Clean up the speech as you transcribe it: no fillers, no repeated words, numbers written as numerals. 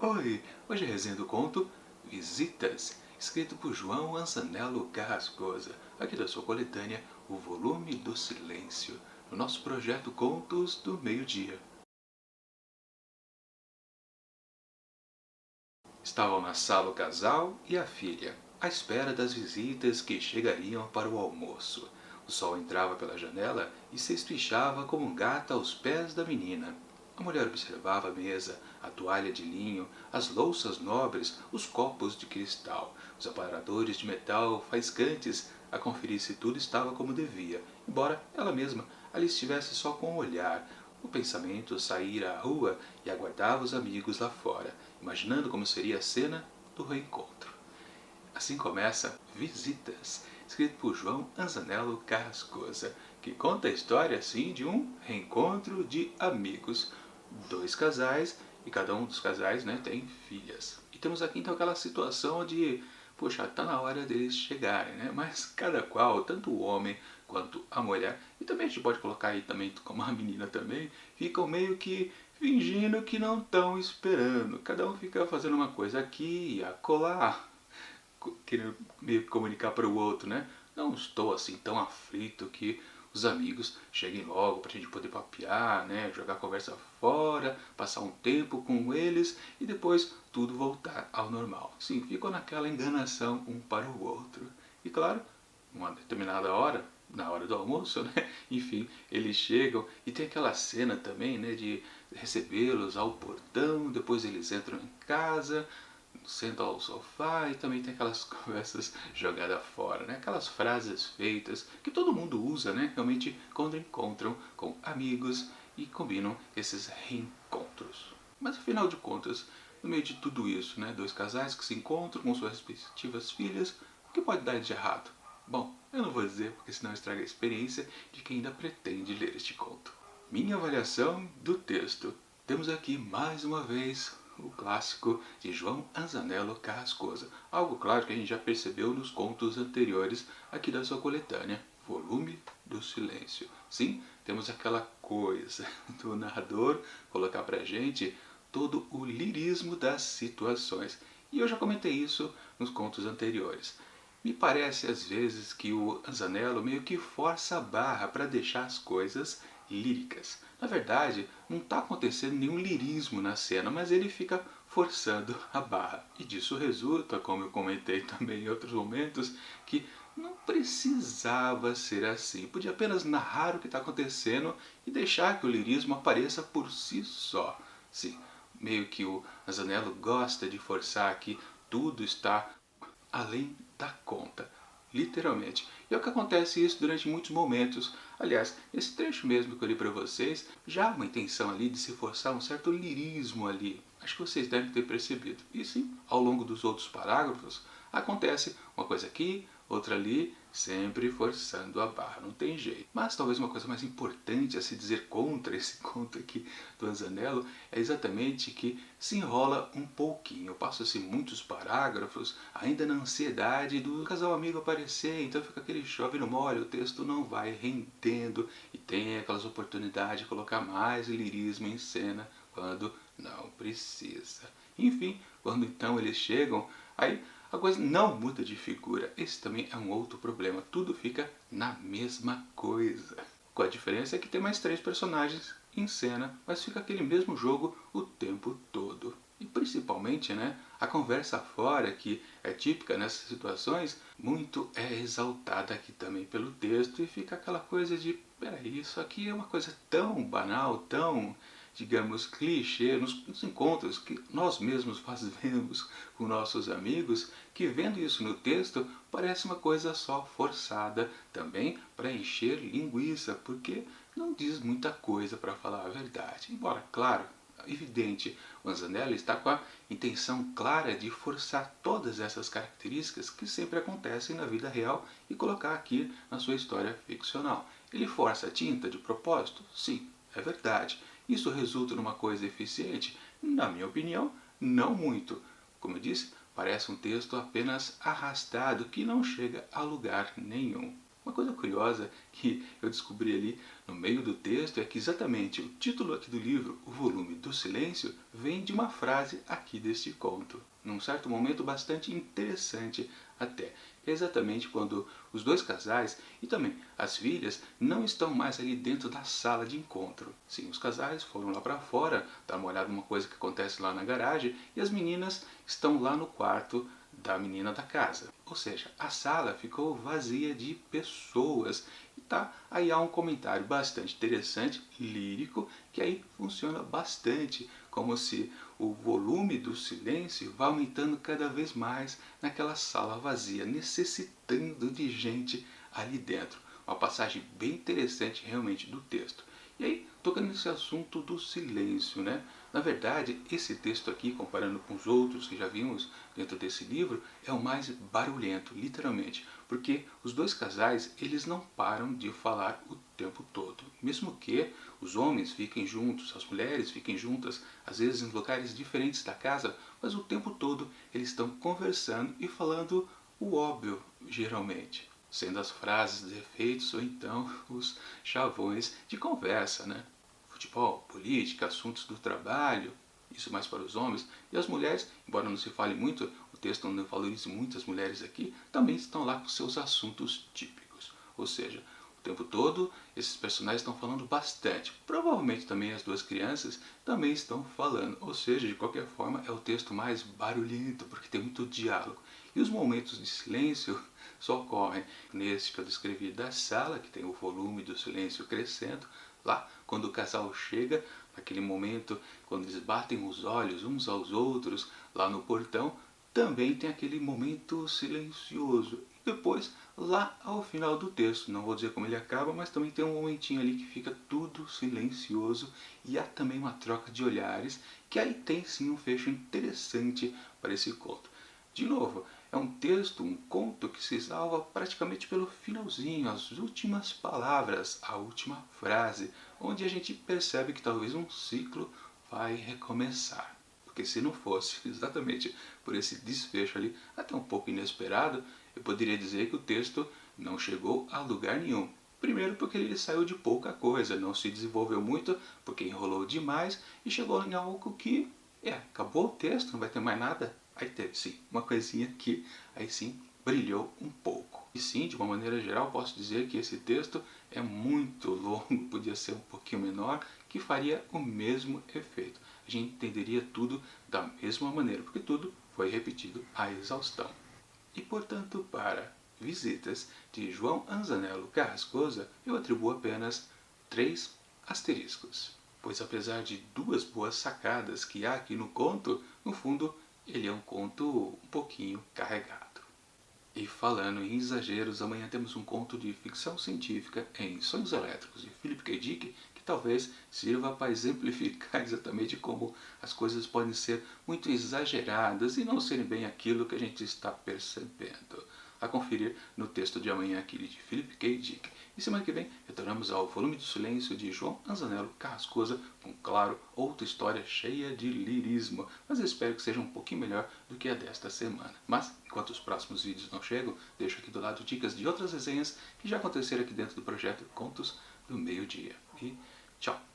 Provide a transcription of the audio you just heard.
Oi, hoje é a resenha do conto Visitas, escrito por João Anzanello Carrascosa, aqui da sua coletânea O Volume do Silêncio, no nosso projeto Contos do Meio-Dia. Estavam na sala o casal e a filha, à espera das visitas que chegariam para o almoço. O sol entrava pela janela e se espichava como um gato aos pés da menina. A mulher observava a mesa, a toalha de linho, as louças nobres, os copos de cristal, os aparadores de metal faiscantes, a conferir se tudo estava como devia, embora ela mesma ali estivesse só com o olhar. O pensamento saíra à rua e aguardava os amigos lá fora, imaginando como seria a cena do reencontro. Assim começa Visitas, escrito por João Anzanello Carrascosa, que conta a história assim de um reencontro de amigos, dois casais, e cada um dos casais, tem filhas. E temos aqui então aquela situação de, poxa, tá na hora deles chegarem, Mas cada qual, tanto o homem quanto a mulher, e também a gente pode colocar aí também como a menina também, ficam meio que fingindo que não estão esperando. Cada um fica fazendo uma coisa aqui e acolá, querendo meio que comunicar para o outro, Não estou assim tão aflito que os amigos cheguem logo para a gente poder papear, Jogar a conversa fora, passar um tempo com eles e depois tudo voltar ao normal. Sim, ficam naquela enganação um para o outro. E claro, uma determinada hora, na hora do almoço, Enfim, eles chegam e tem aquela cena também, de recebê-los ao portão, depois eles entram em casa, sentam ao sofá e também tem aquelas conversas jogadas fora, Aquelas frases feitas que todo mundo usa, Realmente quando encontram com amigos e combinam esses reencontros. Mas afinal de contas, no meio de tudo isso, Dois casais que se encontram com suas respectivas filhas, o que pode dar de errado? Bom, eu não vou dizer porque senão estraga a experiência de quem ainda pretende ler este conto. Minha avaliação do texto. Temos aqui mais uma vez o clássico de João Anzanello Carrascosa. Algo claro que a gente já percebeu nos contos anteriores aqui da sua coletânea, Volume do Silêncio. Sim, temos aquela coisa do narrador colocar pra gente todo o lirismo das situações. E eu já comentei isso nos contos anteriores. Me parece às vezes que o Anzanello meio que força a barra para deixar as coisas líricas. Na verdade, não está acontecendo nenhum lirismo na cena, mas ele fica forçando a barra. E disso resulta, como eu comentei também em outros momentos, que não precisava ser assim. Podia apenas narrar o que está acontecendo e deixar que o lirismo apareça por si só. Sim, meio que o Anzanello gosta de forçar que tudo está além da conta, literalmente. E é o que acontece isso durante muitos momentos. Aliás, esse trecho mesmo que eu li para vocês, já há uma intenção ali de se forçar um certo lirismo ali. Acho que vocês devem ter percebido. E sim, ao longo dos outros parágrafos, acontece uma coisa aqui, outra ali, sempre forçando a barra, não tem jeito. Mas talvez uma coisa mais importante a se dizer contra esse conto aqui do Anzanello é exatamente que se enrola um pouquinho. Passa-se muitos parágrafos ainda na ansiedade do casal amigo aparecer, então fica aquele chove no molho, o texto não vai rendendo e tem aquelas oportunidades de colocar mais lirismo em cena quando não precisa. Enfim, quando então eles chegam, aí a coisa não muda de figura. Esse também é um outro problema. Tudo fica na mesma coisa. Com a diferença é que tem mais três personagens em cena, mas fica aquele mesmo jogo o tempo todo. E principalmente, a conversa fora, que é típica nessas situações, muito é exaltada aqui também pelo texto e fica aquela coisa de, peraí, isso aqui é uma coisa tão banal, tão, digamos, clichê, nos encontros que nós mesmos fazemos com nossos amigos, que vendo isso no texto parece uma coisa só forçada também para encher linguiça, porque não diz muita coisa para falar a verdade. Embora, claro, evidente, o Anzanello está com a intenção clara de forçar todas essas características que sempre acontecem na vida real e colocar aqui na sua história ficcional. Ele força a tinta de propósito? Sim, é verdade. Isso resulta numa coisa eficiente? Na minha opinião, não muito. Como eu disse, parece um texto apenas arrastado que não chega a lugar nenhum. Uma coisa curiosa que eu descobri ali no meio do texto é que exatamente o título aqui do livro, O Volume do Silêncio, vem de uma frase aqui deste conto. Num certo momento bastante interessante até. É exatamente quando os dois casais e também as filhas não estão mais ali dentro da sala de encontro. Sim, os casais foram lá para fora dar uma olhada numa coisa que acontece lá na garagem e as meninas estão lá no quarto da menina da casa. Ou seja, a sala ficou vazia de pessoas. E tá, aí há um comentário bastante interessante, lírico, que aí funciona bastante, como se o volume do silêncio vai aumentando cada vez mais naquela sala vazia, necessitando de gente ali dentro. Uma passagem bem interessante realmente do texto. E aí, tocando nesse assunto do silêncio, né? Na verdade, esse texto aqui, comparando com os outros que já vimos dentro desse livro, é o mais barulhento, literalmente, porque os dois casais, eles não param de falar o tempo todo. Mesmo que os homens fiquem juntos, as mulheres fiquem juntas, às vezes em locais diferentes da casa, mas o tempo todo eles estão conversando e falando o óbvio, geralmente. Sendo as frases de efeitos ou então os chavões de conversa, né? Futebol, política, assuntos do trabalho, isso mais para os homens. E as mulheres, embora não se fale muito, o texto não valorize muito as mulheres aqui, também estão lá com seus assuntos típicos. Ou seja, o tempo todo esses personagens estão falando bastante. Provavelmente também as duas crianças também estão falando. Ou seja, de qualquer forma é o texto mais barulhento, porque tem muito diálogo. E os momentos de silêncio só ocorrem nesse que eu descrevi da sala, que tem o volume do silêncio crescendo, lá quando o casal chega, naquele momento quando eles batem os olhos uns aos outros, lá no portão, também tem aquele momento silencioso. E depois, lá ao final do texto, não vou dizer como ele acaba, mas também tem um momentinho ali que fica tudo silencioso e há também uma troca de olhares, que aí tem sim um fecho interessante para esse conto. De novo, é um texto, um conto que se salva praticamente pelo finalzinho, as últimas palavras, a última frase, onde a gente percebe que talvez um ciclo vai recomeçar. Porque se não fosse exatamente por esse desfecho ali, até um pouco inesperado, eu poderia dizer que o texto não chegou a lugar nenhum. Primeiro porque ele saiu de pouca coisa, não se desenvolveu muito, porque enrolou demais e chegou em algo que, acabou o texto, não vai ter mais nada. Aí teve sim, uma coisinha que aí sim brilhou um pouco. E sim, de uma maneira geral, posso dizer que esse texto é muito longo, podia ser um pouquinho menor, que faria o mesmo efeito. A gente entenderia tudo da mesma maneira, porque tudo foi repetido à exaustão. E portanto, para Visitas de João Anzanello Carrascosa, eu atribuo apenas 3 asteriscos. Pois apesar de duas boas sacadas que há aqui no conto, no fundo ele é um conto um pouquinho carregado. E falando em exageros, amanhã temos um conto de ficção científica em Sonhos Elétricos de Philip K. Dick, que talvez sirva para exemplificar exatamente como as coisas podem ser muito exageradas e não serem bem aquilo que a gente está percebendo. A conferir no texto de amanhã aqui de Philip K. Dick. E semana que vem retornamos ao Volume do Silêncio de João Anzanello Carrascosa, com, claro, outra história cheia de lirismo, mas eu espero que seja um pouquinho melhor do que a desta semana. Mas, enquanto os próximos vídeos não chegam, deixo aqui do lado dicas de outras resenhas que já aconteceram aqui dentro do projeto Contos do Meio-Dia. E tchau!